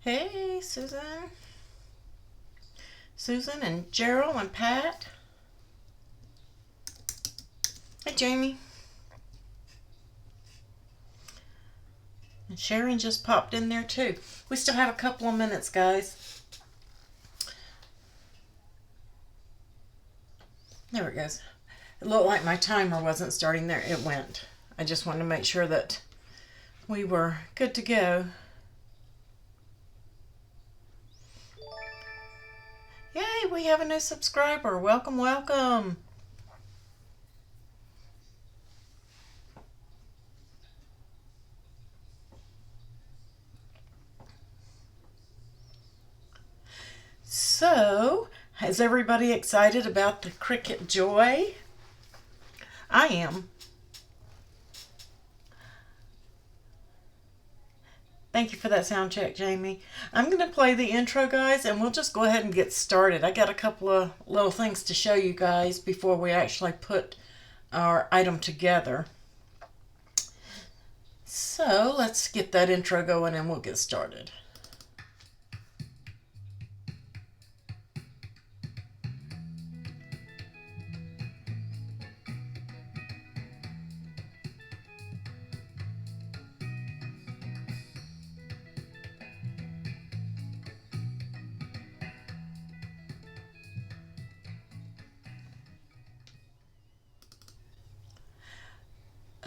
Hey, Susan and Gerald and Pat. Hey, Jamie. And Sharon just popped in there too. We still have a couple of minutes, guys. There it goes. It looked like my timer wasn't starting there. It went. I just wanted to make sure that we were good to go. Yay, we have a new subscriber. Welcome, welcome. So, is everybody excited about the Cricut Joy? I am. Thank you for that sound check, Jamie. I'm going to play the intro, guys, and we'll just go ahead and get started. I got a couple of little things to show you guys before we actually put our item together. So let's get that intro going and we'll get started.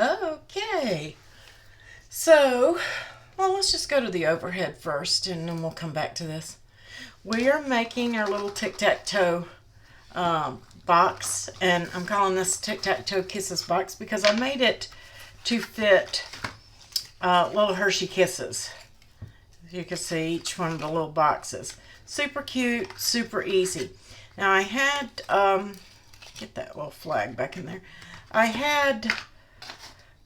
Okay, so, well, let's just go to the overhead first and then we'll come back to this. We are making our little tic-tac-toe box, and I'm calling this tic-tac-toe kisses box because I made it to fit little Hershey Kisses. You can see each one of the little boxes. Super cute, super easy. Now I had, get that little flag back in there. I had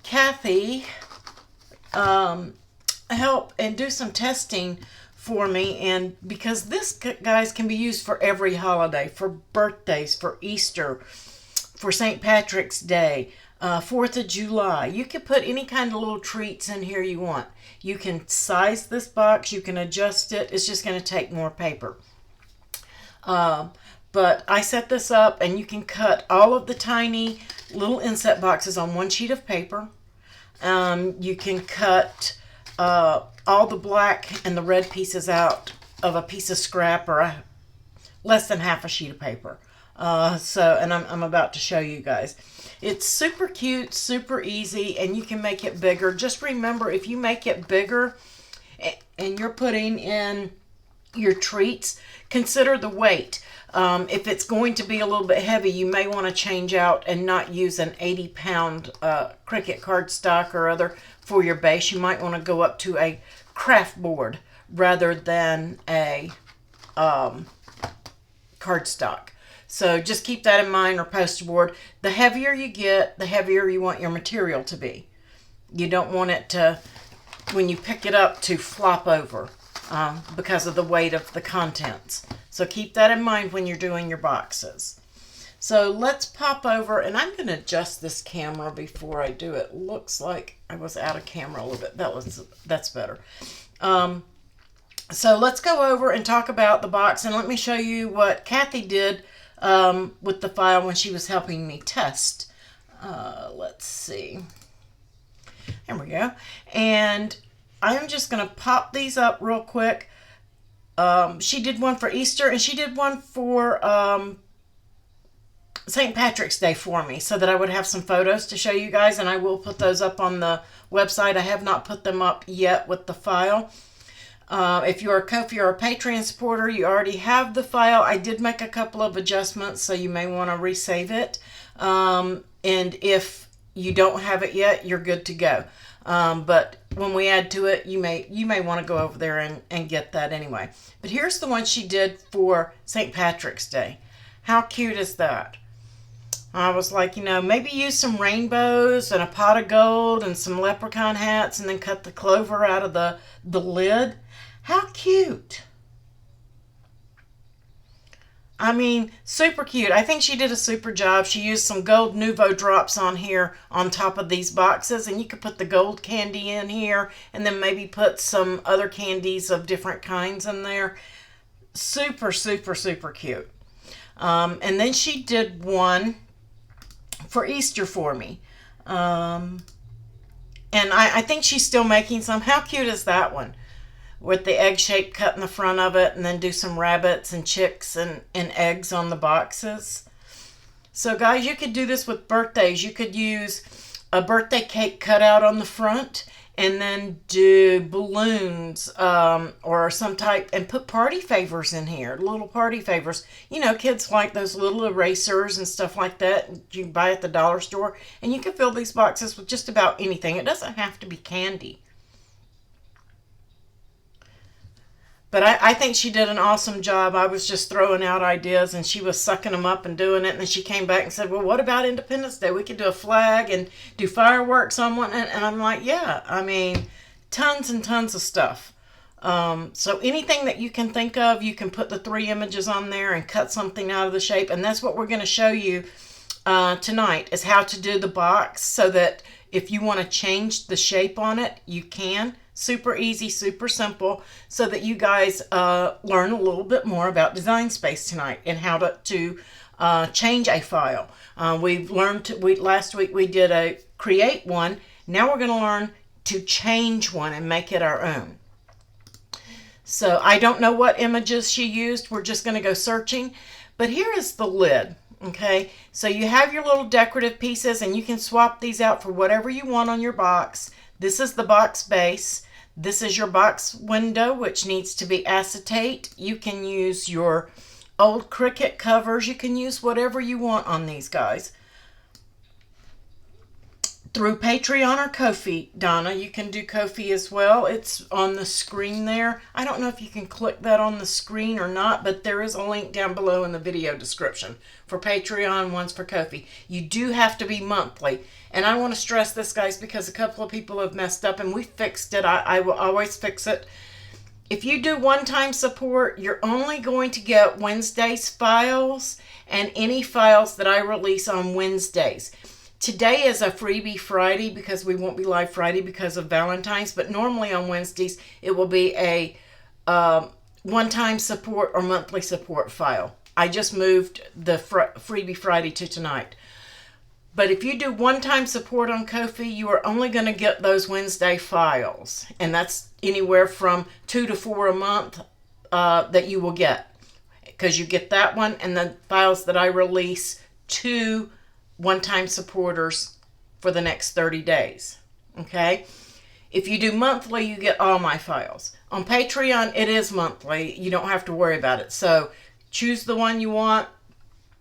Kathy help and do some testing for me, and because this, guys, can be used for every holiday, for birthdays, for Easter, for St. Patrick's Day, 4th of July. You can put any kind of little treats in here you want. You can size this box, you can adjust it. It's just going to take more paper. But I set this up, and you can cut all of the tiny little inset boxes on one sheet of paper. You can cut all the black and the red pieces out of a piece of scrap or less than half a sheet of paper. And I'm about to show you guys. It's super cute, super easy, and you can make it bigger. Just remember, if you make it bigger and you're putting in your treats, consider the weight. If it's going to be a little bit heavy, you may want to change out and not use an 80-pound Cricut cardstock or other for your base. You might want to go up to a craft board rather than a cardstock. So just keep that in mind, or poster board. The heavier you get, the heavier you want your material to be. You don't want it to, when you pick it up, to flop over because of the weight of the contents. So keep that in mind when you're doing your boxes. So let's pop over, and I'm going to adjust this camera before I do it. Looks like I was out of camera a little bit. That's better. So let's go over and talk about the box, and let me show you what Kathy did with the file when she was helping me test. Let's see. There we go. And I'm just going to pop these up real quick. She did one for Easter, and she did one for St. Patrick's Day for me, so that I would have some photos to show you guys, and I will put those up on the website. I have not put them up yet with the file. If you're a Ko-fi or a Patreon supporter, you already have the file. I did make a couple of adjustments, so you may want to resave it. And if you don't have it yet, you're good to go. But when we add to it, you may want to go over there and get that anyway. But here's the one she did for St. Patrick's Day. How cute is that? I was like, maybe use some rainbows and a pot of gold and some leprechaun hats, and then cut the clover out of the lid. How cute. I mean, super cute. I think she did a super job. She used some gold Nouveau drops on here on top of these boxes, and you could put the gold candy in here and then maybe put some other candies of different kinds in there. Super, super, super cute. And then she did one for Easter for me. And I think she's still making some. How cute is that one? With the egg shape cut in the front of it, and then do some rabbits and chicks and eggs on the boxes. So guys, you could do this with birthdays. You could use a birthday cake cut out on the front and then do balloons or some type, and put party favors in here, little party favors. You know, kids like those little erasers and stuff like that you can buy at the dollar store, and you can fill these boxes with just about anything. It doesn't have to be candy. But I think she did an awesome job. I was just throwing out ideas and she was sucking them up and doing it. And then she came back and said, well, what about Independence Day? We could do a flag and do fireworks on one. And I'm like, yeah, I mean, tons and tons of stuff. So anything that you can think of, you can put the 3 images on there and cut something out of the shape. And that's what we're going to show you tonight, is how to do the box so that if you want to change the shape on it, you can. Super easy, super simple, so that you guys learn a little bit more about Design Space tonight and how to change a file. We've learned, last week we did a create one. Now we're going to learn to change one and make it our own. So I don't know what images she used. We're just going to go searching. But here is the lid. Okay, so you have your little decorative pieces, and you can swap these out for whatever you want on your box. This is the box base. This is your box window, which needs to be acetate. You can use your old Cricut covers. You can use whatever you want on these guys. Through Patreon or Ko-fi, Donna, you can do Ko-fi as well. It's on the screen there. I don't know if you can click that on the screen or not, but there is a link down below in the video description for Patreon, one's for Ko-fi. You do have to be monthly. And I want to stress this, guys, because a couple of people have messed up and we fixed it. I will always fix it. If you do one-time support, you're only going to get Wednesday's files and any files that I release on Wednesdays. Today is a freebie Friday because we won't be live Friday because of Valentine's, but normally on Wednesdays it will be a one-time support or monthly support file. I just moved the freebie Friday to tonight. But if you do one-time support on Ko-fi, you are only going to get those Wednesday files. And that's anywhere from 2 to 4 a month that you will get. Because you get that one and the files that I release to one-time supporters for the next 30 days. Okay? If you do monthly, you get all my files. On Patreon, it is monthly. You don't have to worry about it. So choose the one you want.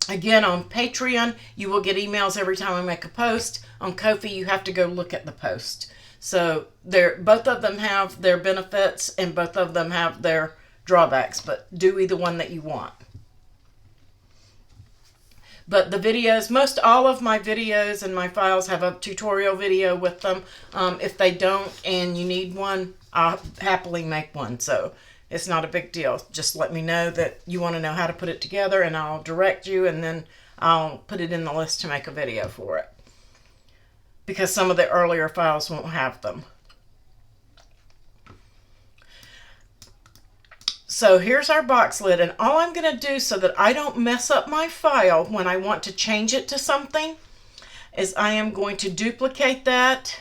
Again, on Patreon, you will get emails every time I make a post. On Ko-fi, you have to go look at the post. So both of them have their benefits and both of them have their drawbacks, but do either one that you want. But the videos, most all of my videos and my files have a tutorial video with them. If they don't and you need one, I'll happily make one. So it's not a big deal. Just let me know that you want to know how to put it together and I'll direct you, and then I'll put it in the list to make a video for it. Because some of the earlier files won't have them. So here's our box lid, and all I'm going to do so that I don't mess up my file when I want to change it to something is I am going to duplicate that,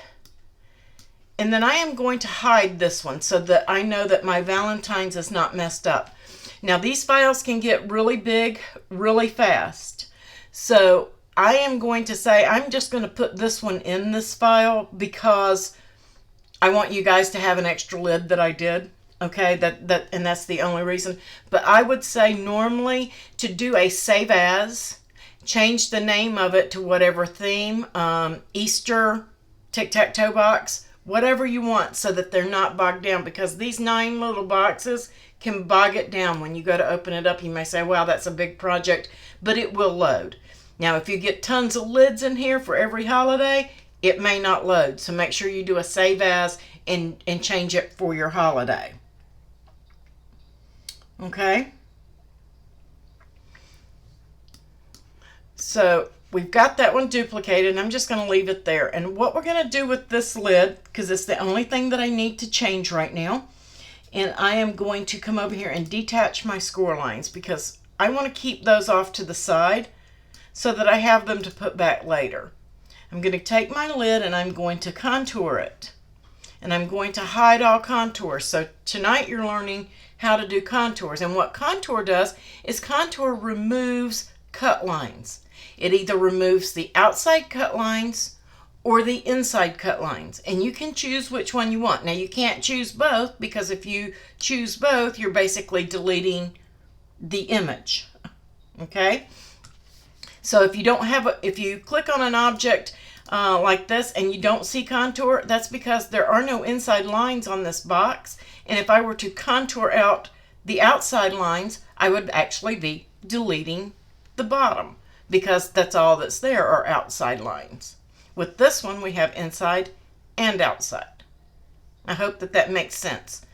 and then I am going to hide this one so that I know that my Valentine's is not messed up. Now these files can get really big really fast, so I am going to say I'm just going to put this one in this file because I want you guys to have an extra lid that I did. Okay, and that's the only reason. But I would say normally to do a save as, change the name of it to whatever theme, Easter, tic-tac-toe box, whatever you want, so that they're not bogged down, because these 9 little boxes can bog it down. When you go to open it up, you may say, wow, that's a big project, but it will load. Now, if you get tons of lids in here for every holiday, it may not load. So make sure you do a save as and change it for your holiday. Okay. So we've got that one duplicated, and I'm just going to leave it there. And what we're going to do with this lid, because it's the only thing that I need to change right now, and I am going to come over here and detach my score lines because I want to keep those off to the side so that I have them to put back later. I'm going to take my lid and I'm going to contour it. And I'm going to hide all contours. So tonight you're learning how to do contours. And what contour does is contour removes cut lines. It either removes the outside cut lines or the inside cut lines. And you can choose which one you want. Now you can't choose both, because if you choose both, you're basically deleting the image. Okay? So if you don't have if you click on an object like this and you don't see contour, that's because there are no inside lines on this box. And if I were to contour out the outside lines, I would actually be deleting the bottom, because that's all that's there are outside lines. With this one, we have inside and outside. I hope that that makes sense.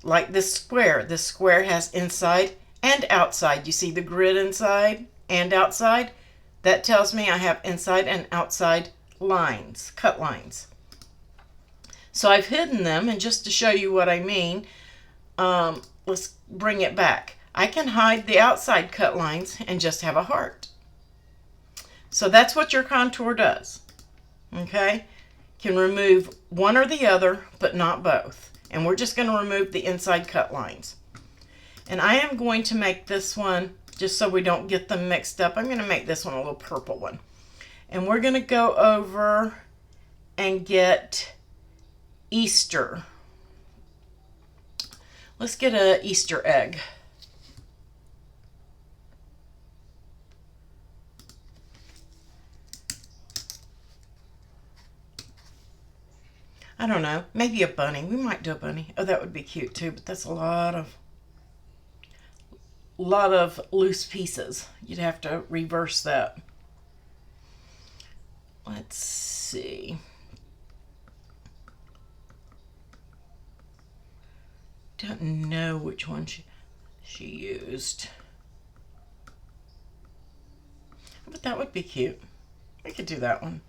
Like this square has inside and outside. You see the grid inside and outside? That tells me I have inside and outside lines, cut lines. So I've hidden them, and just to show you what I mean, let's bring it back. I can hide the outside cut lines and just have a heart. So that's what your contour does. Okay? Can remove one or the other, but not both. And we're just going to remove the inside cut lines. And I am going to make this one, just so we don't get them mixed up, I'm going to make this one a little purple one. And we're going to go over and get Easter. Let's get an Easter egg. I don't know, maybe a bunny. We might do a bunny. Oh, that would be cute too, but that's a lot of loose pieces. You'd have to reverse that. Let's see. Don't know which one she used. But that would be cute. We could do that one.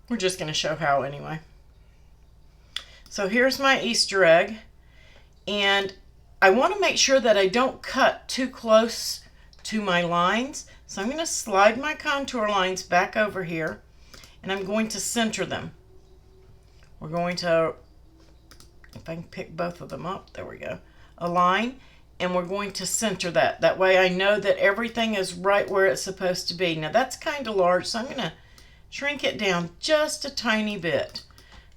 We're just going to show how anyway. So here's my Easter egg. And I want to make sure that I don't cut too close to my lines. So I'm going to slide my contour lines back over here. And I'm going to center them. We're going to, if I can pick both of them up, there we go. Align. And we're going to center that. That way I know that everything is right where it's supposed to be. Now that's kind of large, so I'm going to shrink it down just a tiny bit.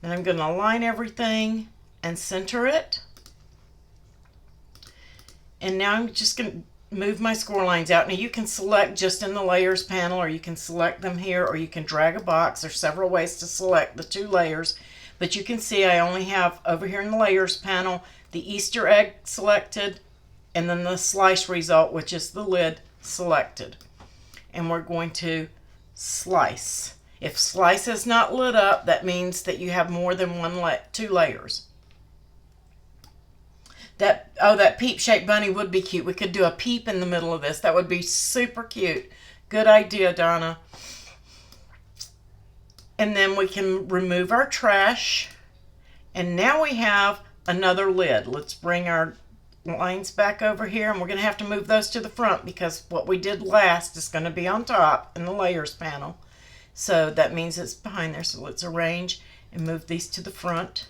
Then I'm going to align everything and center it. And now I'm just going to move my score lines out. Now you can select just in the layers panel, or you can select them here, or you can drag a box. There's several ways to select the two layers. But you can see I only have over here in the layers panel the Easter egg selected, and then the slice result, which is the lid, selected. And we're going to slice. If slice is not lit up, that means that you have more than two layers. That peep-shaped bunny would be cute. We could do a peep in the middle of this. That would be super cute. Good idea, Donna. And then we can remove our trash. And now we have another lid. Let's bring our lines back over here, and we're going to have to move those to the front because what we did last is going to be on top in the layers panel. So that means it's behind there. So let's arrange and move these to the front.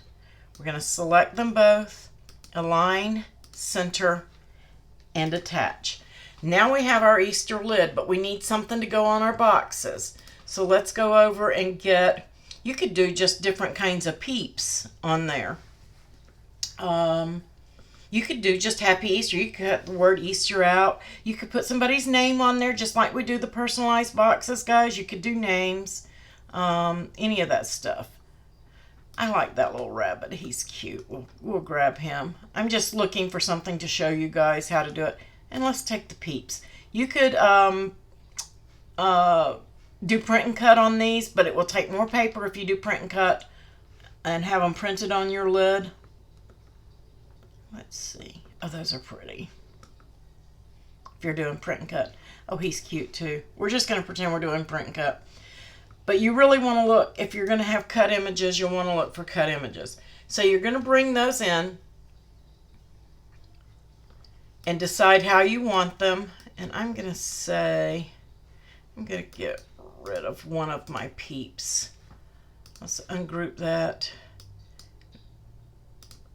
We're going to select them both, align, center, and attach. Now we have our Easter lid, but we need something to go on our boxes. So let's go over and get, you could do just different kinds of peeps on there. You could do just Happy Easter. You could cut the word Easter out. You could put somebody's name on there, just like we do the personalized boxes, guys. You could do names, any of that stuff. I like that little rabbit. He's cute. We'll grab him. I'm just looking for something to show you guys how to do it. And let's take the peeps. You could do print and cut on these, but it will take more paper if you do print and cut and have them printed on your lid. Let's see. Oh, those are pretty. If you're doing print and cut. Oh, he's cute too. We're just going to pretend we're doing print and cut. But you really want to look, if you're going to have cut images, you'll want to look for cut images. So you're going to bring those in and decide how you want them. And I'm going to say, I'm going to get rid of one of my peeps. Let's ungroup that.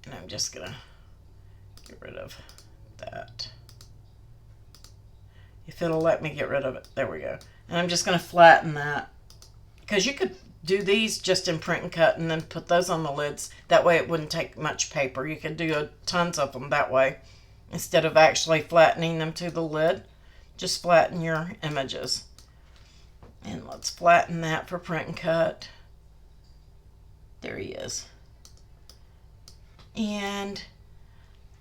And I'm just going to get rid of that. If it'll let me get rid of it. There we go. And I'm just going to flatten that. Because you could do these just in print and cut and then put those on the lids. That way it wouldn't take much paper. You could do tons of them that way. Instead of actually flattening them to the lid. Just flatten your images. And let's flatten that for print and cut. There he is. And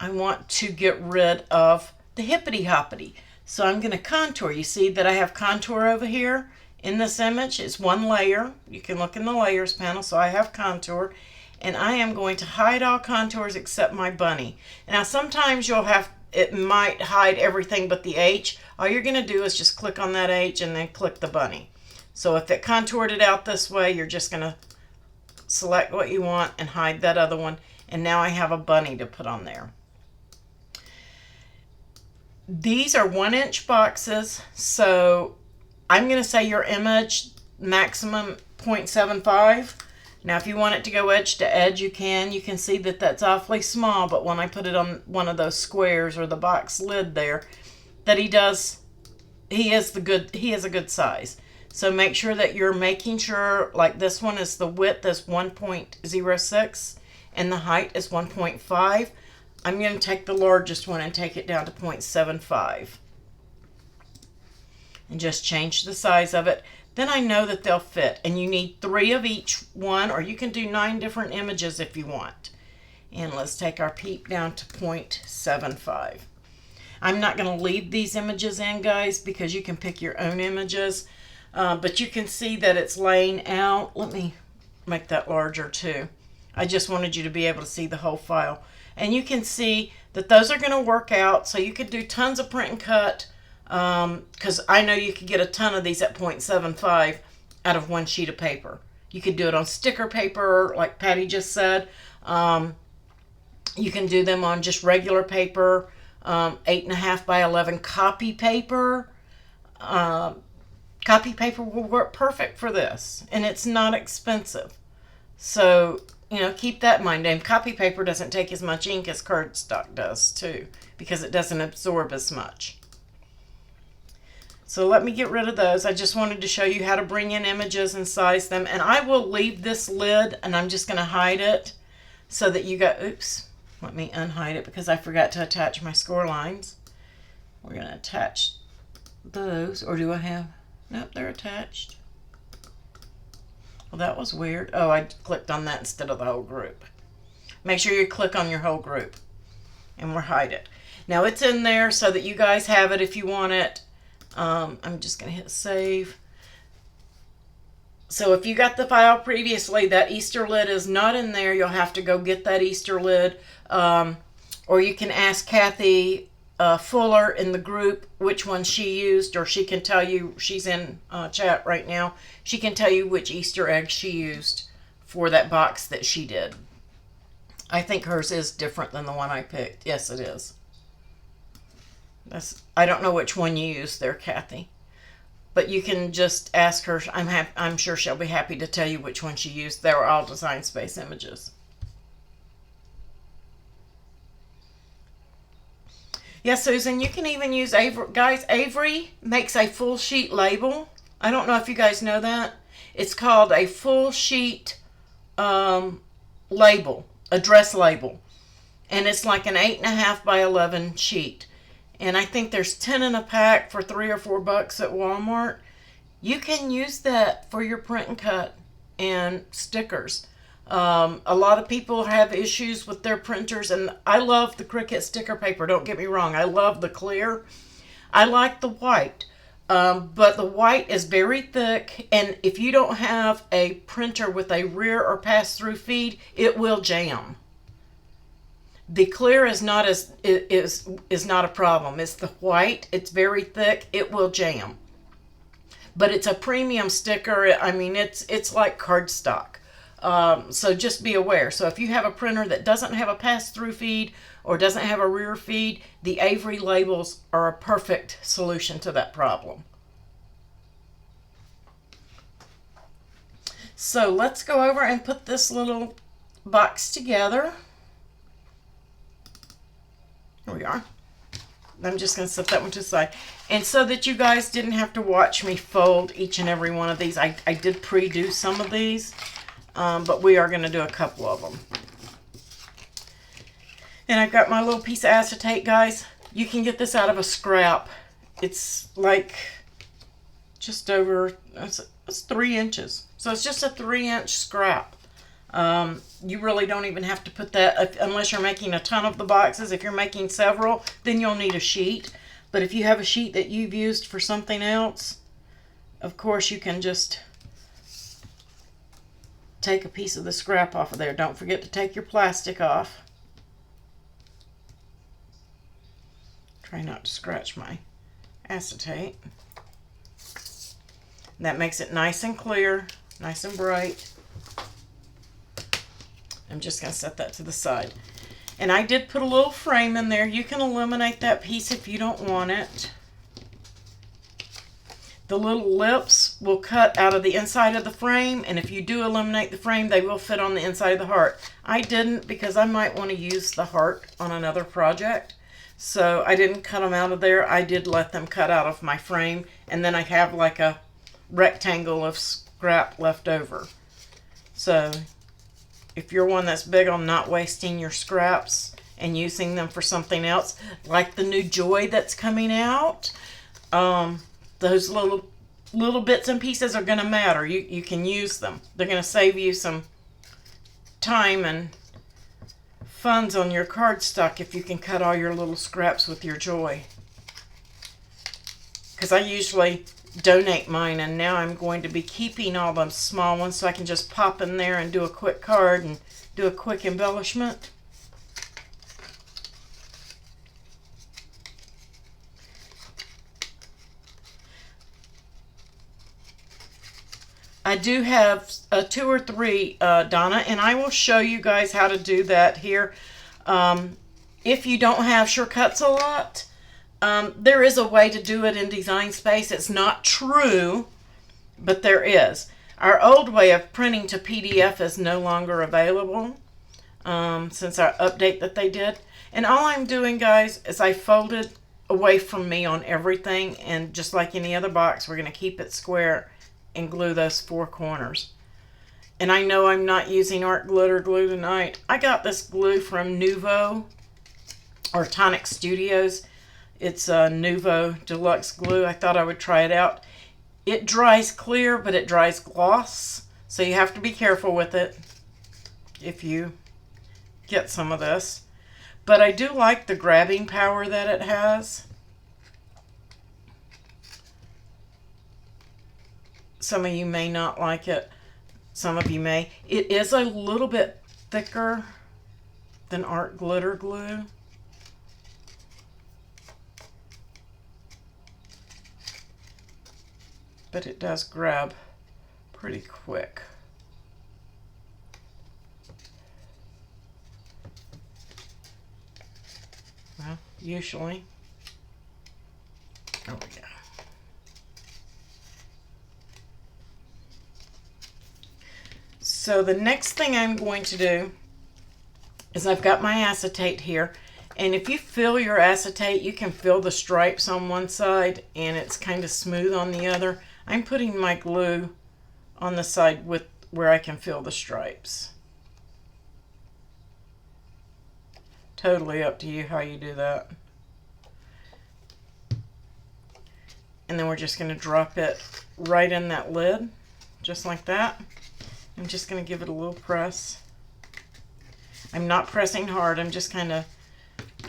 I want to get rid of the hippity hoppity. So I'm going to contour. You see that I have contour over here in this image. It's one layer. You can look in the layers panel. So I have contour. And I am going to hide all contours except my bunny. Now sometimes it might hide everything but the H. All you're going to do is just click on that H and then click the bunny. So if it contoured it out this way, you're just going to select what you want and hide that other one. And now I have a bunny to put on there. These are 1-inch boxes, so I'm going to say your image maximum 0.75. Now if you want it to go edge to edge, you can. You can see that that's awfully small, but when I put it on one of those squares or the box lid there, that he is a good size. So make sure that you're making sure, like this one is the width is 1.06 and the height is 1.5. I'm going to take the largest one and take it down to 0.75 and just change the size of it. Then I know that they'll fit, and you need 3 of each one, or you can do 9 different images if you want. And let's take our peep down to 0.75. I'm not going to leave these images in, guys, because you can pick your own images, but you can see that it's laying out. Let me make that larger too. I just wanted you to be able to see the whole file. And you can see that those are going to work out. So you could do tons of print and cut, because I know you could get a ton of these at 0.75 out of one sheet of paper. You could do it on sticker paper, like Patty just said. You can do them on just regular paper, 8.5 by 11 copy paper. Copy paper will work perfect for this, and it's not expensive. So, you know, keep that in mind. And copy paper doesn't take as much ink as cardstock does, too, because it doesn't absorb as much. So let me get rid of those. I just wanted to show you how to bring in images and size them. And I will leave this lid, and I'm just going to hide it so that you got, oops, let me unhide it because I forgot to attach my score lines. We're going to attach those, or do I have, nope, they're attached. Well, that was weird. Oh, I clicked on that instead of the whole group. Make sure you click on your whole group, and we'll hide it. Now it's in there so that you guys have it if you want it. I'm just going to hit save. So if you got the file previously, that Easter lid is not in there. You'll have to go get that Easter lid. Or you can ask Kathy Fuller in the group which one she used, or she can tell you, she's in chat right now. She can tell you which Easter egg she used for that box that she did. I think hers is different than the one I picked. Yes, it is. I don't know which one you used there, Kathy. But you can just ask her. I'm sure she'll be happy to tell you which one she used. They were all Design Space images. Yes, Susan, you can even use Avery. Guys, Avery makes a full sheet label. I don't know if you guys know that. It's called a full sheet label, address label. And it's like an 8.5 by 11 sheet. And I think there's 10 in a pack for $3 or $4 at Walmart. You can use that for your print and cut and stickers. A lot of people have issues with their printers, and I love the Cricut sticker paper. Don't get me wrong. I love the clear. I like the white, but the white is very thick, and if you don't have a printer with a rear or pass-through feed, it will jam. The clear is not is not a problem. It's the white. It's very thick. It will jam. But it's a premium sticker. I mean, it's like cardstock. So just be aware. So if you have a printer that doesn't have a pass-through feed or doesn't have a rear feed, the Avery labels are a perfect solution to that problem. So let's go over and put this little box together. Here we are. I'm just going to set that one to the side. And so that you guys didn't have to watch me fold each and every one of these, I did pre-do some of these, but we are going to do a couple of them. And I've got my little piece of acetate, guys. You can get this out of a scrap. It's like just over, it's 3 inches. So it's just a 3-inch scrap. You really don't even have to put that unless you're making a ton of the boxes. If you're making several, then you'll need a sheet. But if you have a sheet that you've used for something else, of course you can just take a piece of the scrap off of there. Don't forget to take your plastic off. Try not to scratch my acetate. That makes it nice and clear, nice and bright. I'm just going to set that to the side. And I did put a little frame in there. You can eliminate that piece if you don't want it. The little lips will cut out of the inside of the frame, and if you do eliminate the frame, they will fit on the inside of the heart. I didn't because I might want to use the heart on another project. So I didn't cut them out of there. I did let them cut out of my frame, and then I have like a rectangle of scrap left over. So if you're one that's big on not wasting your scraps and using them for something else, like the new Joy that's coming out, those little bits and pieces are going to matter. You can use them. They're going to save you some time and funds on your cardstock if you can cut all your little scraps with your Joy. Because I usually donate mine, and now I'm going to be keeping all the small ones so I can just pop in there and do a quick card and do a quick embellishment. I do have 2 or 3, Donna, and I will show you guys how to do that here. If you don't have Sure Cuts a lot, there is a way to do it in Design Space. It's not true, but there is. Our old way of printing to PDF is no longer available since our update that they did. And all I'm doing, guys, is I folded away from me on everything, and just like any other box, we're going to keep it square and glue those 4 corners. And I know I'm not using art glitter glue tonight. I got this glue from Nuvo or Tonic Studios. It's a Nuvo Deluxe glue. I thought I would try it out. It dries clear, but it dries gloss. So you have to be careful with it if you get some of this. But I do like the grabbing power that it has. Some of you may not like it. Some of you may. It is a little bit thicker than art glitter glue. But it does grab pretty quick. Well, usually. Oh, yeah. So the next thing I'm going to do is I've got my acetate here. And if you fill your acetate, you can fill the stripes on one side and it's kind of smooth on the other. I'm putting my glue on the side with where I can fill the stripes. Totally up to you how you do that. And then we're just going to drop it right in that lid, just like that. I'm just going to give it a little press. I'm not pressing hard, I'm just kind of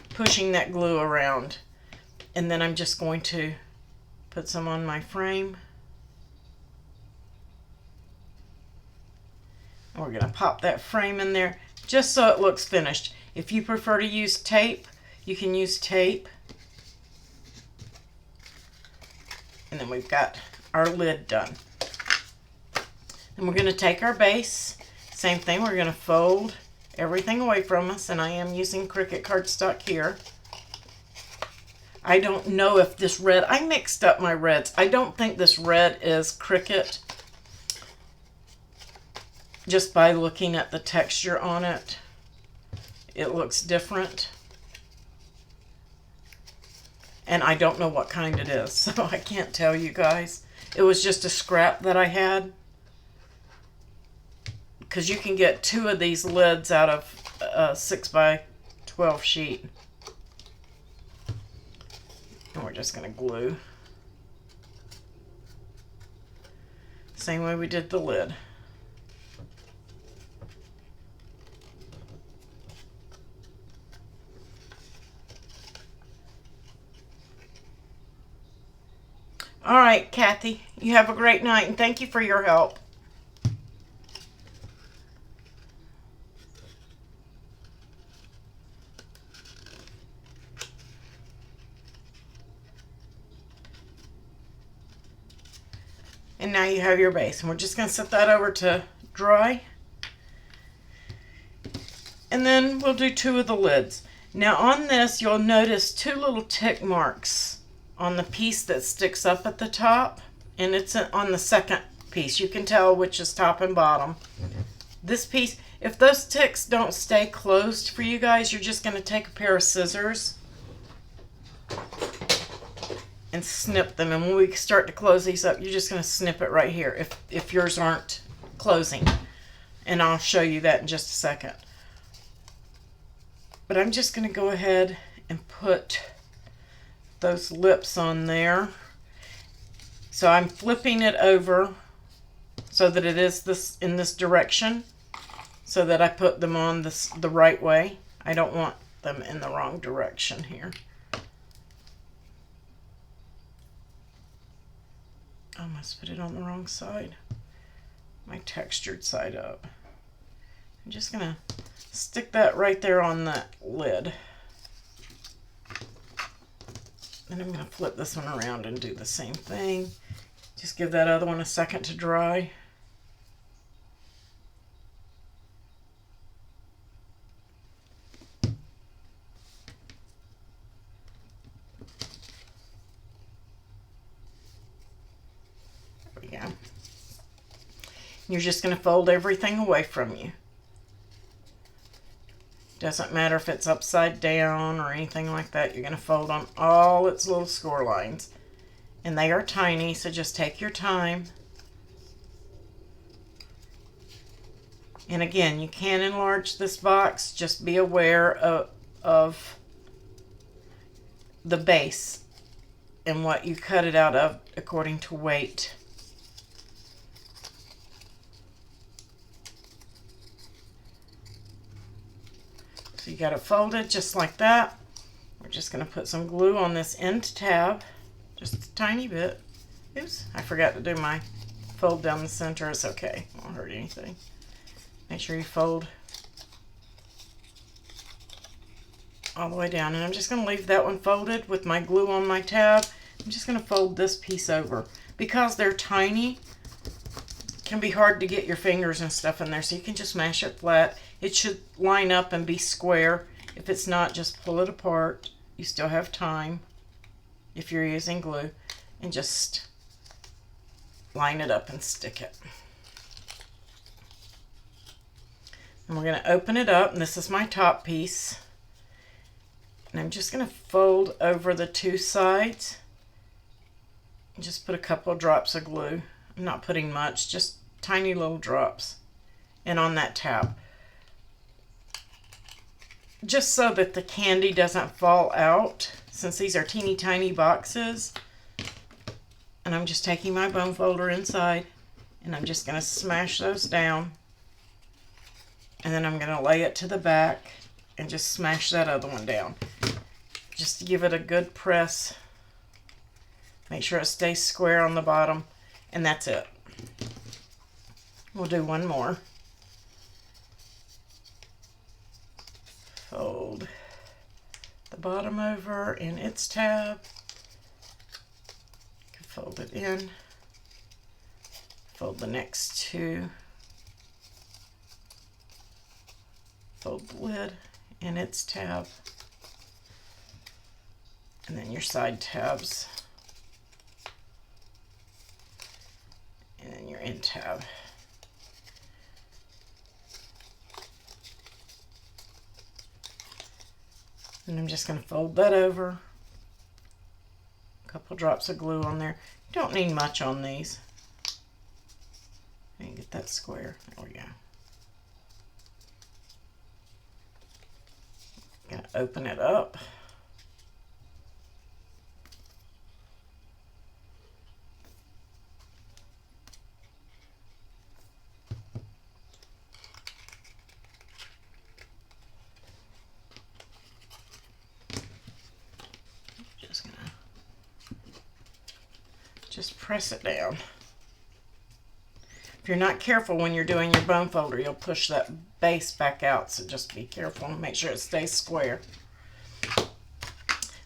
pushing that glue around. And then I'm just going to put some on my frame. And we're going to pop that frame in there just so it looks finished. If you prefer to use tape, you can use tape. And then we've got our lid done. And we're going to take our base. Same thing, we're going to fold everything away from us. And I am using Cricut cardstock here. I don't know if this red, I mixed up my reds. I don't think this red is Cricut, just by looking at the texture on it. It looks different. And I don't know what kind it is, so I can't tell you guys. It was just a scrap that I had. Because you can get 2 of these lids out of a 6x12 sheet. And we're just going to glue. Same way we did the lid. All right, Kathy, you have a great night, and thank you for your help. And now you have your base, and we're just going to set that over to dry. And then we'll do 2 of the lids. Now on this, you'll notice 2 little tick marks on the piece that sticks up at the top, and it's on the second piece. You can tell which is top and bottom. This piece, if those ticks don't stay closed for you guys, you're just going to take a pair of scissors and snip them. And when we start to close these up, you're just going to snip it right here if yours aren't closing. And I'll show you that in just a second. But I'm just going to go ahead and put those lips on there. So I'm flipping it over so that it is this in this direction, so that I put them on the right way. I don't want them in the wrong direction here. I almost put it on the wrong side. My textured side up. I'm just gonna stick that right there on that lid. Then I'm going to flip this one around and do the same thing. Just give that other one a second to dry. There we go. You're just going to fold everything away from you. Doesn't matter if it's upside down or anything like that. You're going to fold on all its little score lines. And they are tiny, so just take your time. And again, you can enlarge this box. Just be aware of the base and what you cut it out of according to weight. So you got it folded just like that. We're just going to put some glue on this end tab, just a tiny bit. Oops, I forgot to do my fold down the center. It's okay, it won't hurt anything. Make sure you fold all the way down. And I'm just going to leave that one folded with my glue on my tab. I'm just going to fold this piece over. Because they're tiny, it can be hard to get your fingers and stuff in there, so you can just mash it flat. It should line up and be square. If it's not, just pull it apart. You still have time if you're using glue. And just line it up and stick it. And we're going to open it up, and this is my top piece. And I'm just going to fold over the 2 sides. And just put a couple of drops of glue. I'm not putting much, just tiny little drops. And on that tab. Just so that the candy doesn't fall out, since these are teeny tiny boxes. And I'm just taking my bone folder inside, and I'm just going to smash those down. And then I'm going to lay it to the back and just smash that other one down. Just to give it a good press. Make sure it stays square on the bottom, and that's it. We'll do one more. Fold the bottom over in its tab. Fold it in. Fold the next two. Fold the lid in its tab. And then your side tabs. And then your end tab. And I'm just going to fold that over. A couple drops of glue on there. You don't need much on these. And get that square. There we go. Gonna open it up. Just press it down. If you're not careful when you're doing your bone folder, you'll push that base back out, so just be careful and make sure it stays square.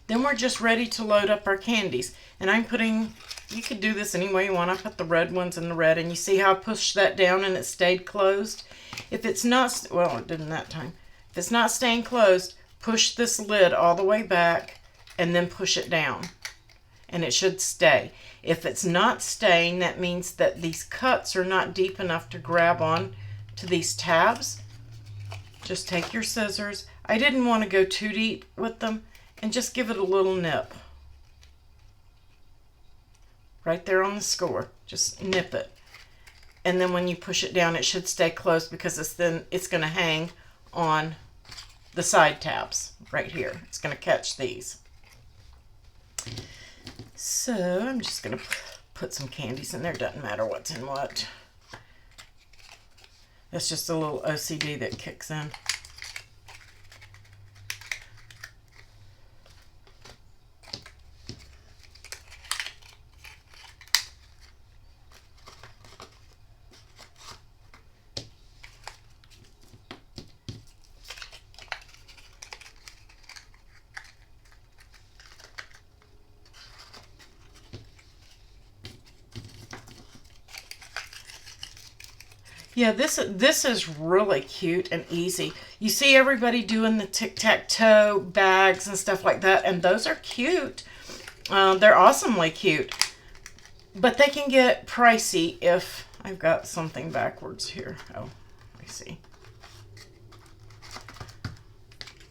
Then we're just ready to load up our candies. And I'm putting, you could do this any way you want. I put the red ones in the red, and you see how I pushed that down and it stayed closed? If it's not, well, it didn't that time. If it's not staying closed, push this lid all the way back and then push it down. And it should stay. If it's not staying, that means that these cuts are not deep enough to grab on to these tabs. Just take your scissors. I didn't want to go too deep with them, and just give it a little nip. Right there on the score. Just nip it. And then when you push it down, it should stay closed, because it's going to hang on the side tabs right here. It's going to catch these. So I'm just going to put some candies in there. Doesn't matter what's in what. That's just a little OCD that kicks in. Yeah, this is really cute and easy. You see everybody doing the tic-tac-toe bags and stuff like that, and those are cute. They're awesomely cute. But they can get pricey if... I've got something backwards here. Oh, let me see.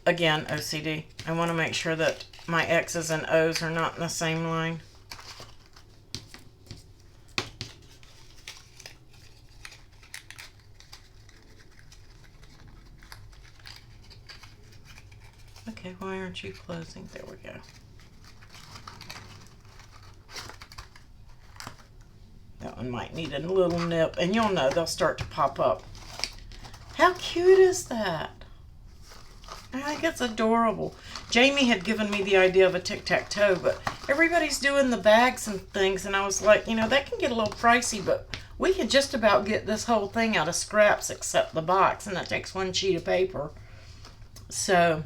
Again, OCD. I want to make sure that my X's and O's are not in the same line. Okay, why aren't you closing? There we go. That one might need a little nip, and you'll know they'll start to pop up. How cute is that? I think it's adorable. Jamie had given me the idea of a tic-tac-toe, but everybody's doing the bags and things, and I was like, you know, that can get a little pricey, but we can just about get this whole thing out of scraps except the box, and that takes one sheet of paper. So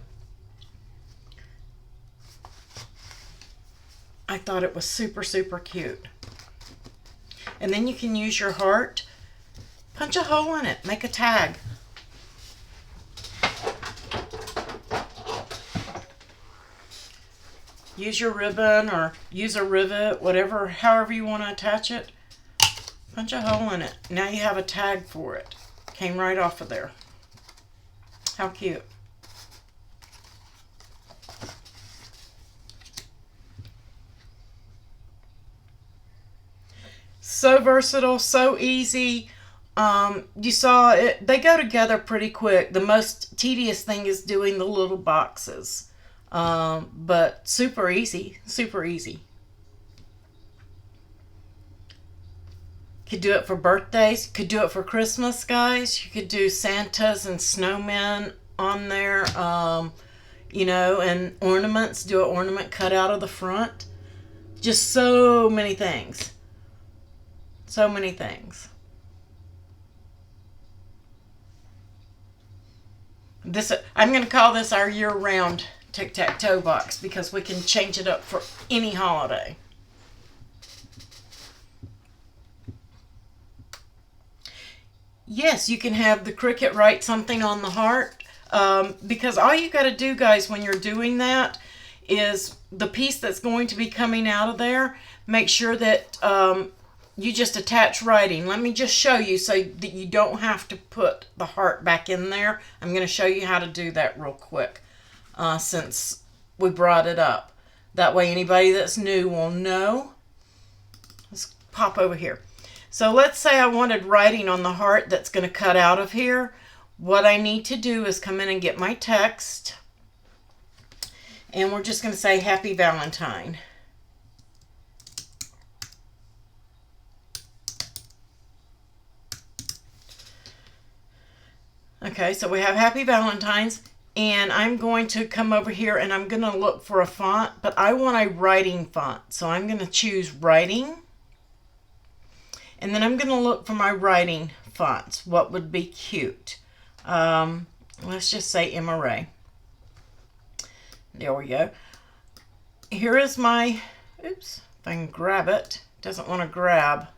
I thought it was super, super cute. And then you can use your heart, punch a hole in it, make a tag. Use your ribbon or use a rivet, whatever, however you want to attach it. Punch a hole in it. Now you have a tag for it. Came right off of there. How cute. So versatile, so easy. You saw it, they go together pretty quick. The most tedious thing is doing the little boxes. But super easy, super easy. Could do it for birthdays, could do it for Christmas, guys. You could do Santas and snowmen on there, you know, and ornaments. Do an ornament cut out of the front. Just so many things. So many things. I'm going to call this our year-round tic-tac-toe box because we can change it up for any holiday. Yes, you can have the Cricut write something on the heart, because all you got to do, guys, when you're doing that is the piece that's going to be coming out of there, make sure that you just attach writing. Let me just show you so that you don't have to put the heart back in there. I'm going to show you how to do that real quick since we brought it up. That way anybody that's new will know. Let's pop over here. So let's say I wanted writing on the heart that's going to cut out of here. What I need to do is come in and get my text. And we're just going to say Happy Valentine. Okay, so we have Happy Valentine's. And I'm going to come over here and I'm going to look for a font. But I want a writing font. So I'm going to choose Writing. And then I'm going to look for my writing fonts. What would be cute? Let's just say Emma Ray. There we go. Here is my, oops, if I can grab it. Doesn't want to grab.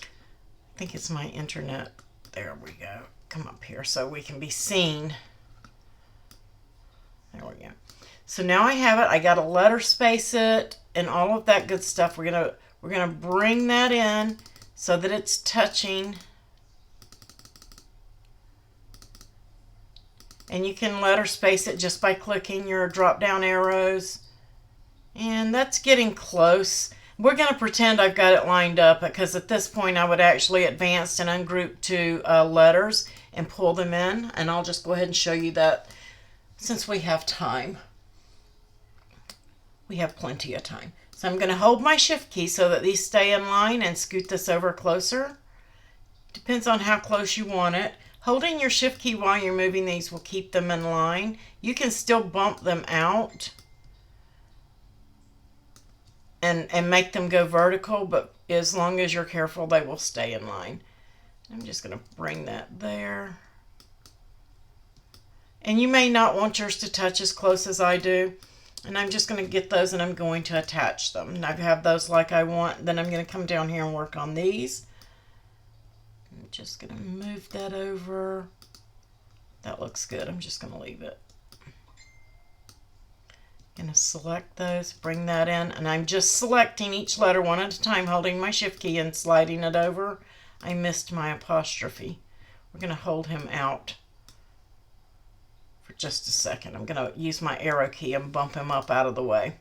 I think it's my internet. There we go. Come up here so we can be seen. There we go. So now I have it. I got to letter space it and all of that good stuff. We're gonna bring that in so that it's touching. And you can letter space it just by clicking your drop down arrows. And that's getting close. We're going to pretend I've got it lined up because at this point I would actually advance and ungroup to letters and pull them in. And I'll just go ahead and show you that since we have time. We have plenty of time. So I'm going to hold my shift key so that these stay in line and scoot this over closer. Depends on how close you want it. Holding your shift key while you're moving these will keep them in line. You can still bump them out and make them go vertical, but as long as you're careful, they will stay in line. I'm just going to bring that there. And you may not want yours to touch as close as I do. And I'm just going to get those and I'm going to attach them. And I have those like I want. Then I'm going to come down here and work on these. I'm just going to move that over. That looks good. I'm just going to leave it. Going to select those, bring that in, and I'm just selecting each letter one at a time, holding my shift key and sliding it over. I missed my apostrophe. We're going to hold him out for just a second. I'm going to use my arrow key and bump him up out of the way.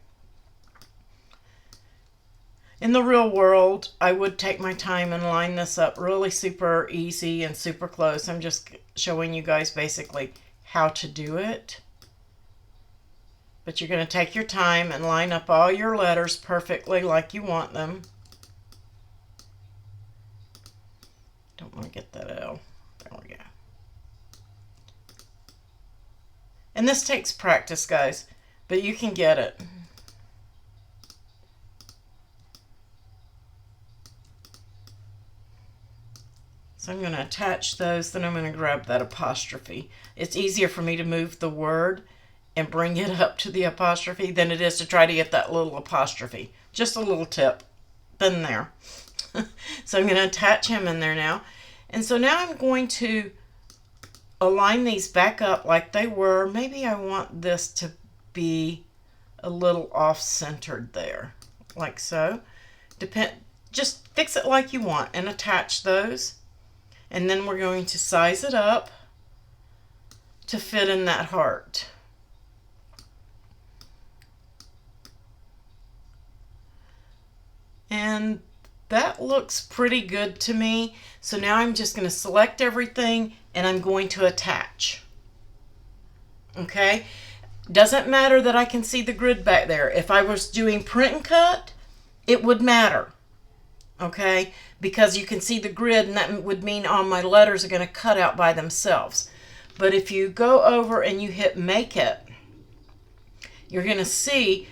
In the real world, I would take my time and line this up really super easy and super close. I'm just showing you guys basically how to do it. But you're going to take your time and line up all your letters perfectly like you want them. Don't want to get that L. There we go. And this takes practice, guys, but you can get it. So I'm going to attach those, then I'm going to grab that apostrophe. It's easier for me to move the word and bring it up to the apostrophe than it is to try to get that little apostrophe. Just a little tip. Been there. So I'm going to attach him in there now. And so now I'm going to align these back up like they were. Maybe I want this to be a little off-centered there, like so. Just fix it like you want and attach those. And then we're going to size it up to fit in that heart. And that looks pretty good to me. So now I'm just going to select everything and I'm going to attach. Okay? Doesn't matter that I can see the grid back there. If I was doing print and cut, it would matter. Okay? Because you can see the grid and that would mean all my letters are going to cut out by themselves. But if you go over and you hit Make It, you're going to see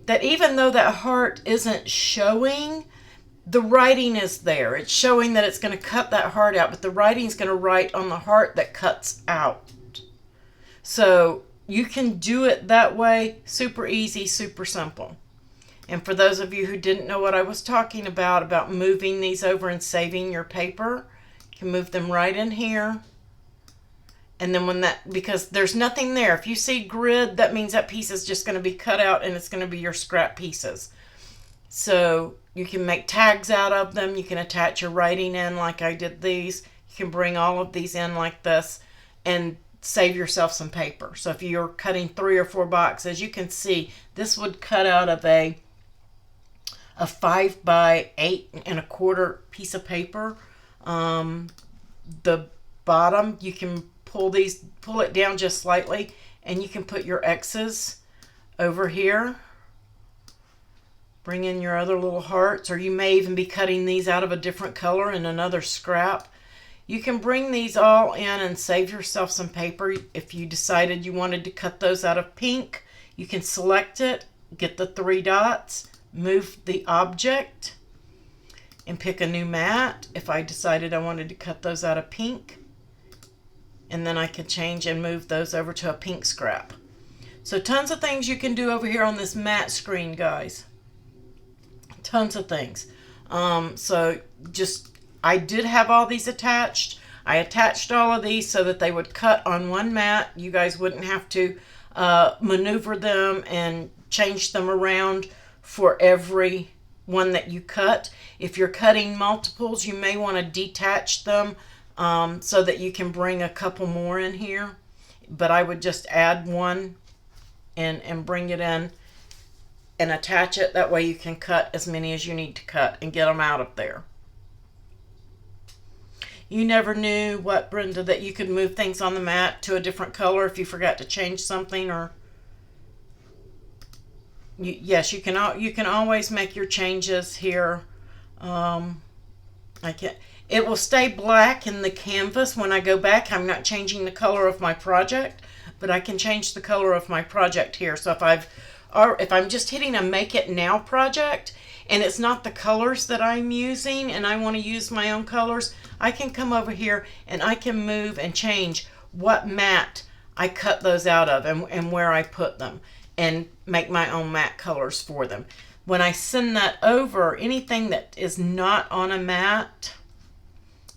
that even though that heart isn't showing, the writing is there. It's showing that it's going to cut that heart out, but the writing is going to write on the heart that cuts out. So you can do it that way. Super easy, super simple. And for those of you who didn't know what I was talking about moving these over and saving your paper, you can move them right in here. And then when that, because there's nothing there. If you see grid, that means that piece is just going to be cut out and it's going to be your scrap pieces. So you can make tags out of them. You can attach your writing in like I did these. You can bring all of these in like this and save yourself some paper. So if you're cutting 3 or 4 boxes, you can see this would cut out of a 5 by 8.25 piece of paper. The bottom, you can pull it down just slightly, and you can put your X's over here. Bring in your other little hearts, or you may even be cutting these out of a different color in another scrap. You can bring these all in and save yourself some paper. If you decided you wanted to cut those out of pink, you can select it, get the 3 dots, move the object, and pick a new mat. If I decided I wanted to cut those out of pink, and then I can change and move those over to a pink scrap. So tons of things you can do over here on this mat screen, guys. Tons of things. I did have all these attached. I attached all of these so that they would cut on one mat. You guys wouldn't have to maneuver them and change them around for every one that you cut. If you're cutting multiples, you may want to detach them so that you can bring a couple more in here. But I would just add one and bring it in and attach it. That way you can cut as many as you need to cut and get them out of there. You never knew, what, Brenda, that you could move things on the mat to a different color if you forgot to change something, or yes, you can always make your changes here. It will stay black in the canvas when I go back. I'm not changing the color of my project, but I can change the color of my project here. So if I'm just hitting a Make It Now project and it's not the colors that I'm using and I want to use my own colors, I can come over here and I can move and change what mat I cut those out of and where I put them, and make my own mat colors for them. When I send that over, anything that is not on a mat,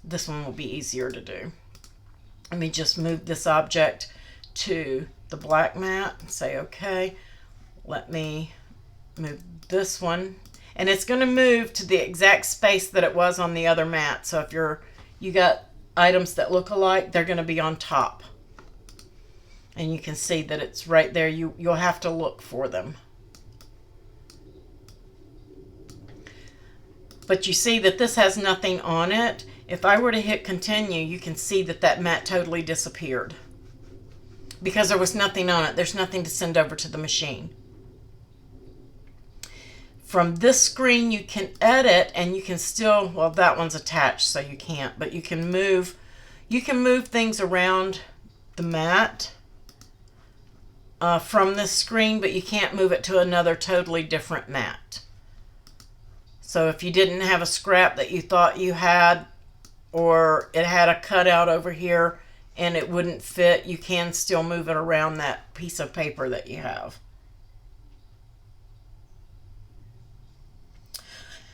this one will be easier to do. Let me just move this object to the black mat and say, okay, let me move this one. And it's going to move to the exact space that it was on the other mat. So if you got items that look alike, they're going to be on top. And you can see that it's right there. You'll have to look for them. But you see that this has nothing on it. If I were to hit continue, you can see that mat totally disappeared. Because there was nothing on it. There's nothing to send over to the machine. From this screen, you can edit, and you can still, well, that one's attached, so you can't, but you can move things around the mat from this screen, but you can't move it to another totally different mat. So if you didn't have a scrap that you thought you had, or it had a cutout over here and it wouldn't fit, you can still move it around that piece of paper that you have.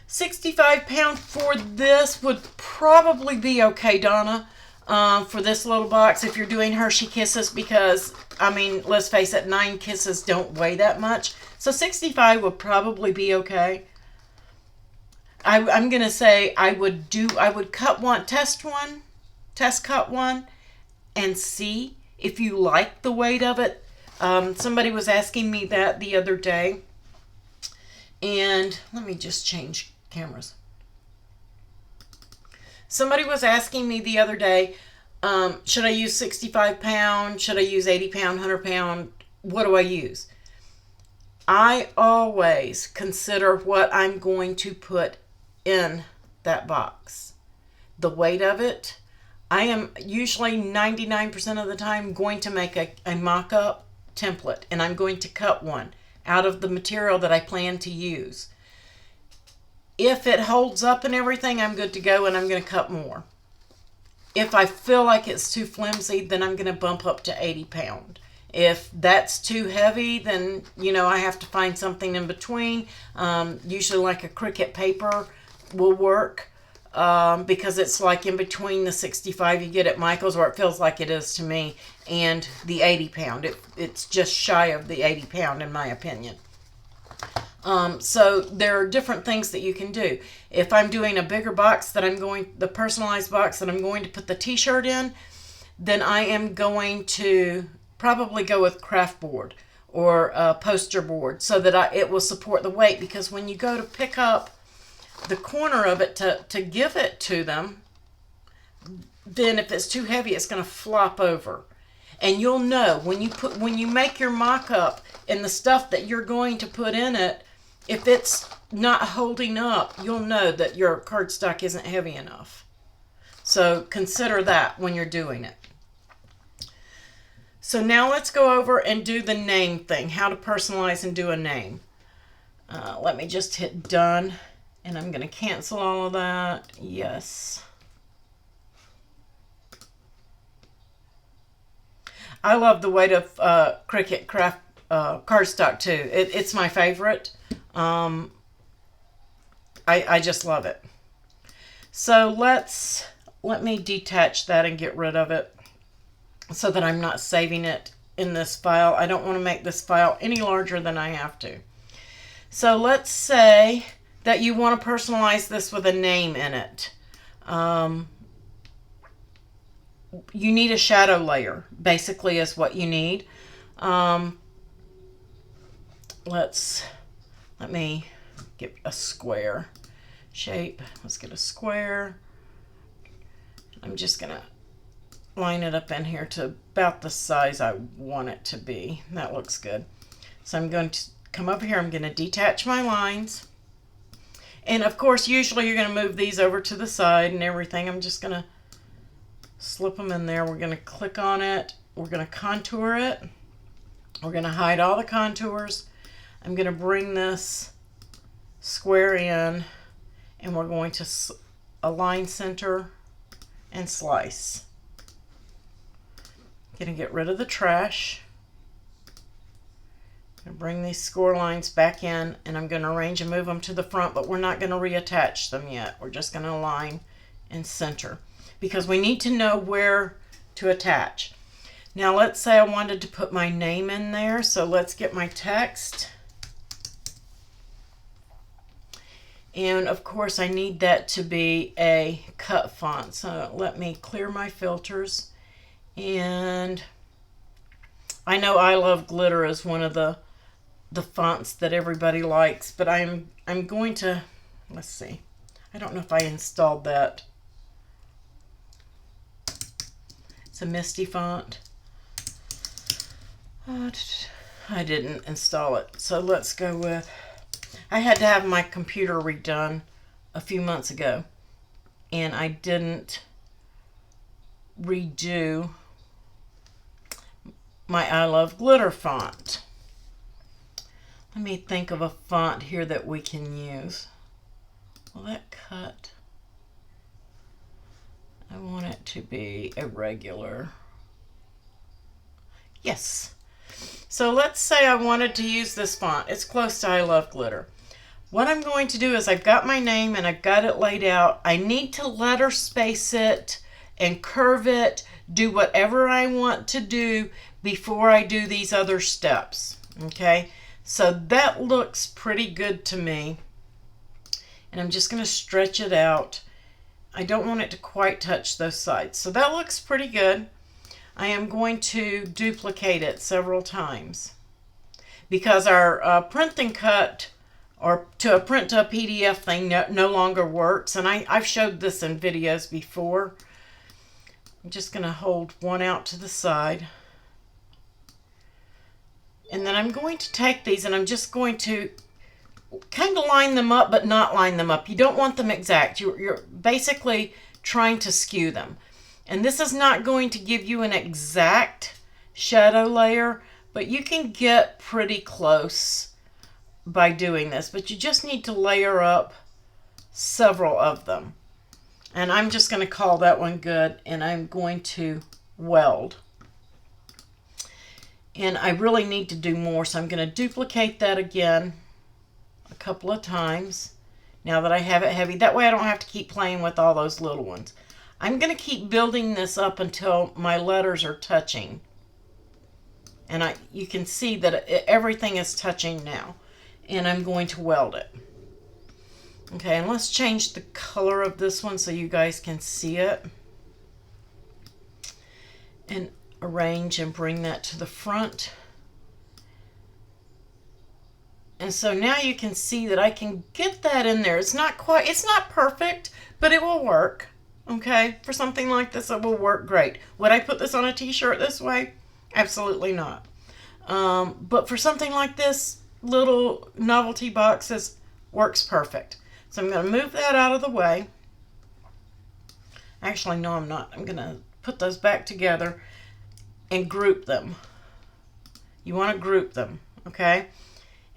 65 pound for this would probably be okay, Donna, for this little box if you're doing Hershey Kisses, because, I mean, let's face it, 9 kisses don't weigh that much. So 65 would probably be okay. I'm going to say I would cut one, test cut one, and see if you like the weight of it. Somebody was asking me that the other day. And let me just change cameras. Somebody was asking me the other day, should I use 65 pound? Should I use 80 pound, 100 pound? What do I use? I always consider what I'm going to put in that box. The weight of it. I am usually 99% of the time going to make a mock-up template, and I'm going to cut one out of the material that I plan to use. If it holds up and everything, I'm good to go, and I'm going to cut more. If I feel like it's too flimsy, then I'm going to bump up to 80 pound. If that's too heavy, then, you know, I have to find something in between. Usually like a Cricut paper will work, because it's like in between the 65 you get at Michael's, or it feels like it is to me, and the 80 pound. It's just shy of the 80 pound in my opinion. So there are different things that you can do. If I'm doing a bigger box the personalized box that I'm going to put the t-shirt in, then I am going to probably go with craft board or poster board, so that it will support the weight, because when you go to pick up the corner of it to give it to them, then if it's too heavy, it's going to flop over. And you'll know when you make your mock-up and the stuff that you're going to put in it, if it's not holding up, you'll know that your cardstock isn't heavy enough. So consider that when you're doing it. So now let's go over and do the name thing, how to personalize and do a name. Let me just hit done, and I'm going to cancel all of that. Yes. I love the weight of Cricut Craft cardstock too. It's my favorite. I just love it. So let me detach that and get rid of it, so that I'm not saving it in this file. I don't want to make this file any larger than I have to. So let's say that you want to personalize this with a name in it. You need a shadow layer, basically, is what you need. Let me get a square shape. Let's get a square. I'm just going to line it up in here to about the size I want it to be. That looks good. So I'm going to come over here. I'm going to detach my lines. And of course, usually you're going to move these over to the side and everything. I'm just going to slip them in there. We're going to click on it. We're going to contour it. We're going to hide all the contours. I'm going to bring this square in, and we're going to align center and slice. Going to get rid of the trash. I'm going to bring these score lines back in, and I'm going to arrange and move them to the front, but we're not going to reattach them yet. We're just going to align and center, because we need to know where to attach. Now let's say I wanted to put my name in there, so let's get my text. And of course I need that to be a cut font. So let me clear my filters. And I know I Love Glitter is one of the fonts that everybody likes, but I'm going to, let's see. I don't know if I installed that. It's a Misty font. I didn't install it. So let's go with, I had to have my computer redone a few months ago, and I didn't redo my I Love Glitter font. Let me think of a font here that we can use. Will that cut? I want it to be a regular. Yes. So let's say I wanted to use this font. It's close to I Love Glitter. What I'm going to do is I've got my name and I've got it laid out. I need to letter space it and curve it, do whatever I want to do before I do these other steps. Okay, so that looks pretty good to me. And I'm just going to stretch it out. I don't want it to quite touch those sides. So that looks pretty good. I am going to duplicate it several times, because our print and cut, or to a print to a PDF thing, no longer works. And I've showed this in videos before. I'm just going to hold one out to the side. And then I'm going to take these and I'm just going to kind of line them up, but not line them up. You don't want them exact. You're basically trying to skew them. And this is not going to give you an exact shadow layer, but you can get pretty close by doing this. But you just need to layer up several of them. And I'm just going to call that one good, and I'm going to weld. And I really need to do more, so I'm going to duplicate that again a couple of times now that I have it heavy. That way I don't have to keep playing with all those little ones. I'm going to keep building this up until my letters are touching. And you can see that everything is touching now. And I'm going to weld it. Okay, and let's change the color of this one so you guys can see it. And arrange and bring that to the front. And so now you can see that I can get that in there. It's not perfect, but it will work. Okay, for something like this, it will work great. Would I put this on a t-shirt this way? Absolutely not. But for something like this, little novelty boxes, works perfect. So I'm going to move that out of the way. Actually, no, I'm not. I'm going to put those back together and group them. You want to group them, okay?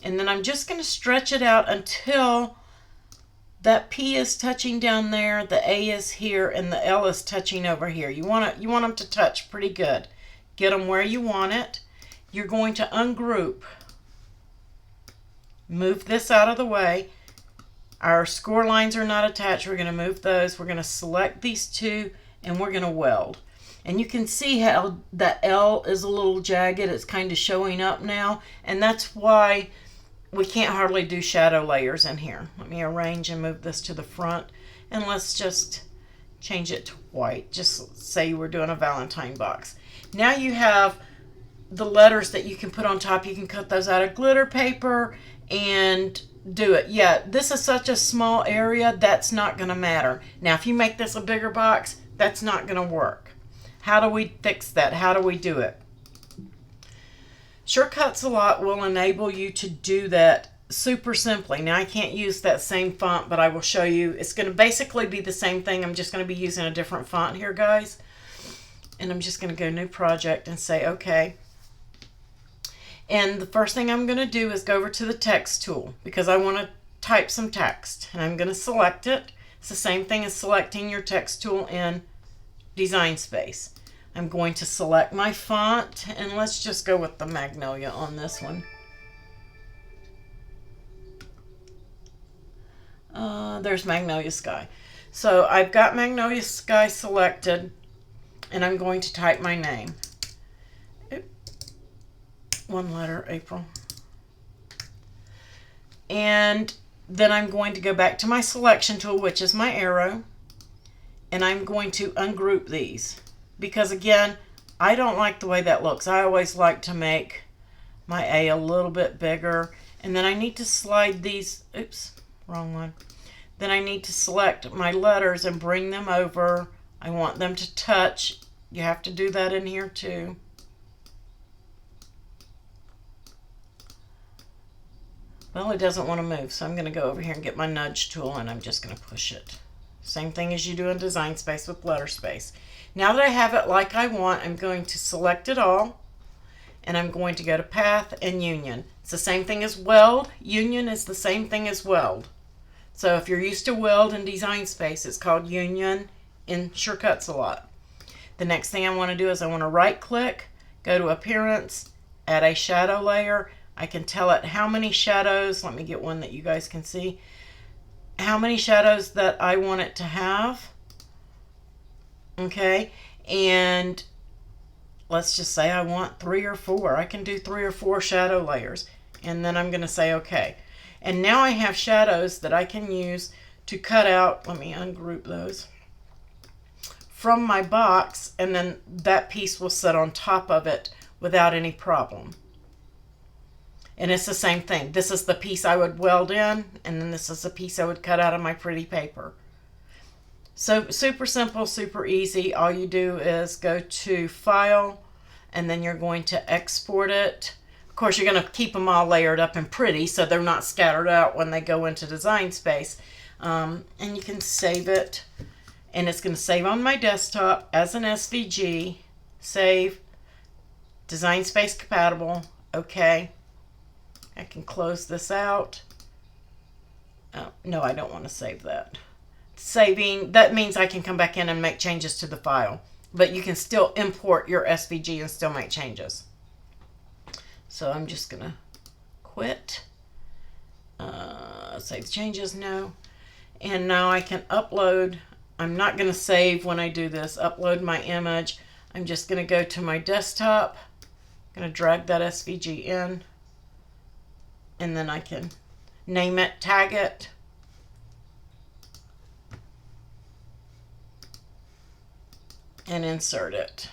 And then I'm just going to stretch it out until that P is touching down there, the A is here, and the L is touching over here. You want them to touch pretty good. Get them where you want it. You're going to ungroup. Move this out of the way. Our score lines are not attached. We're going to move those. We're going to select these two, and we're going to weld. And you can see how that L is a little jagged. It's kind of showing up now. And that's why we can't hardly do shadow layers in here. Let me arrange and move this to the front. And let's just change it to white. Just say we're doing a Valentine box. Now you have the letters that you can put on top. You can cut those out of glitter paper and do it. Yeah, this is such a small area, that's not going to matter. Now, if you make this a bigger box, that's not going to work. How do we fix that? How do we do it? Shortcuts a lot will enable you to do that super simply. Now, I can't use that same font, but I will show you. It's going to basically be the same thing. I'm just going to be using a different font here, guys. And I'm just going to go new project and say, okay. And the first thing I'm going to do is go over to the text tool because I want to type some text. And I'm going to select it. It's the same thing as selecting your text tool in Design Space. I'm going to select my font, and let's just go with the Magnolia on this one. There's Magnolia Sky. So I've got Magnolia Sky selected, and I'm going to type my name. One letter, April. And then I'm going to go back to my selection tool, which is my arrow, and I'm going to ungroup these because, again, I don't like the way that looks. I always like to make my A a little bit bigger, and then I need to slide these, oops, wrong one. Then I need to select my letters and bring them over. I want them to touch. You have to do that in here too. Well, it doesn't want to move, so I'm going to go over here and get my nudge tool, and I'm just going to push it. Same thing as you do in Design Space with Letter Space. Now that I have it like I want, I'm going to select it all, and I'm going to go to Path and Union. It's the same thing as Weld. Union is the same thing as Weld. So if you're used to Weld in Design Space, it's called Union in Shortcuts a lot. The next thing I want to do is I want to right-click, go to Appearance, add a shadow layer. I can tell it how many shadows, let me get one that you guys can see, how many shadows that I want it to have. Okay, and let's just say I want 3 or 4. I can do 3 or 4 shadow layers, and then I'm going to say okay. And now I have shadows that I can use to cut out, let me ungroup those, from my box, and then that piece will sit on top of it without any problem. And it's the same thing. This is the piece I would weld in, and then this is the piece I would cut out of my pretty paper. So super simple, super easy. All you do is go to File, and then you're going to export it. Of course, you're going to keep them all layered up and pretty so they're not scattered out when they go into Design Space. And you can save it, and it's going to save on my desktop as an SVG. Save, Design Space compatible, okay. I can close this out. No, I don't want to save that. Saving, that means I can come back in and make changes to the file. But you can still import your SVG and still make changes. So I'm just going to quit. Save changes, no. And now I can upload. I'm not going to save when I do this. Upload my image. I'm just going to go to my desktop. I'm going to drag that SVG in. And then I can name it, tag it. And insert it.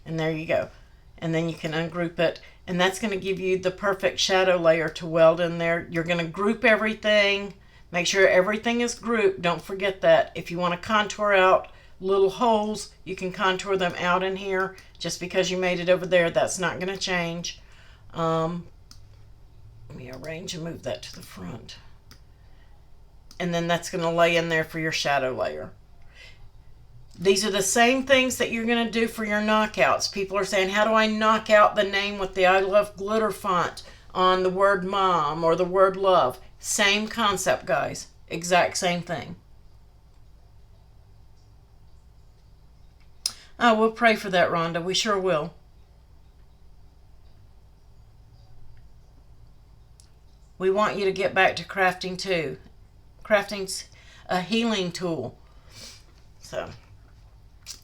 And there you go. And then you can ungroup it. And that's going to give you the perfect shadow layer to weld in there. You're going to group everything. Make sure everything is grouped. Don't forget that. If you want to contour out little holes, you can contour them out in here. Just because you made it over there, that's not going to change. Let me arrange and move that to the front. And then that's going to lay in there for your shadow layer. These are the same things that you're going to do for your knockouts. People are saying, how do I knock out the name with the I Love Glitter font on the word mom or the word love? Same concept, guys. Exact same thing. Oh, we'll pray for that, Rhonda. We sure will. We want you to get back to crafting too. Crafting's a healing tool. So,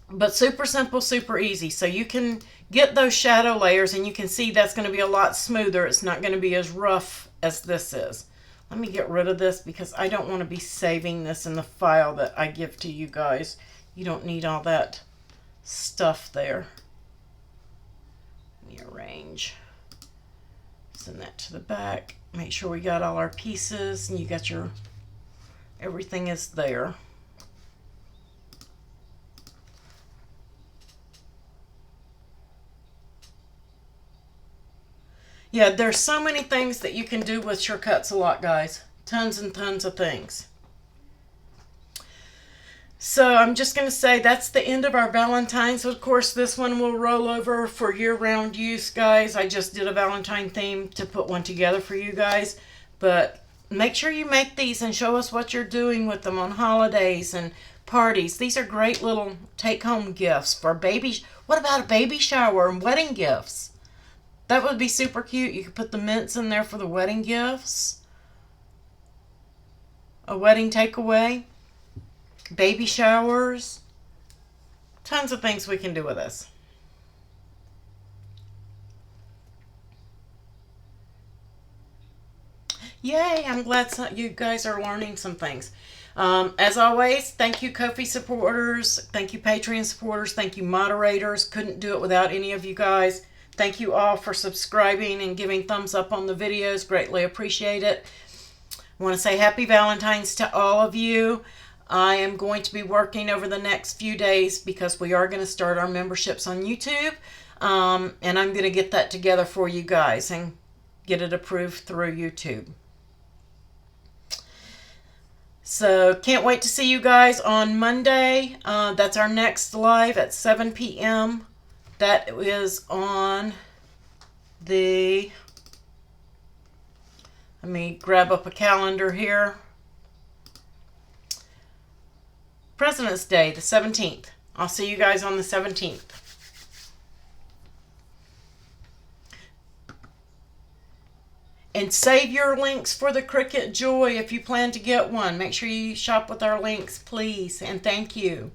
but super simple, super easy. So you can get those shadow layers and you can see that's going to be a lot smoother. It's not going to be as rough as this is. Let me get rid of this because I don't want to be saving this in the file that I give to you guys. You don't need all that stuff there. Let me arrange. Send that to the back. Make sure we got all our pieces and you got your, everything is there. Yeah, there's so many things that you can do with Surecuts a lot, guys. Tons and tons of things. So I'm just going to say that's the end of our Valentine's. Of course, this one will roll over for year-round use, guys. I just did a Valentine theme to put one together for you guys. But make sure you make these and show us what you're doing with them on holidays and parties. These are great little take-home gifts for baby. What about a baby shower and wedding gifts? That would be super cute. You could put the mints in there for the wedding gifts. A wedding takeaway. Baby showers. Tons of things we can do with this. Yay, I'm glad you guys are learning some things. As always, thank you Ko-fi supporters. Thank you Patreon supporters. Thank you moderators. Couldn't do it without any of you guys. Thank you all for subscribing and giving thumbs up on the videos. Greatly appreciate it. I want to say happy Valentine's to all of you. I am going to be working over the next few days because we are going to start our memberships on YouTube. And I'm going to get that together for you guys and get it approved through YouTube. So can't wait to see you guys on Monday. That's our next live at 7 p.m. That is on the, let me grab up a calendar here. President's Day, the 17th. I'll see you guys on the 17th. And save your links for the Cricut Joy if you plan to get one. Make sure you shop with our links, please. And thank you.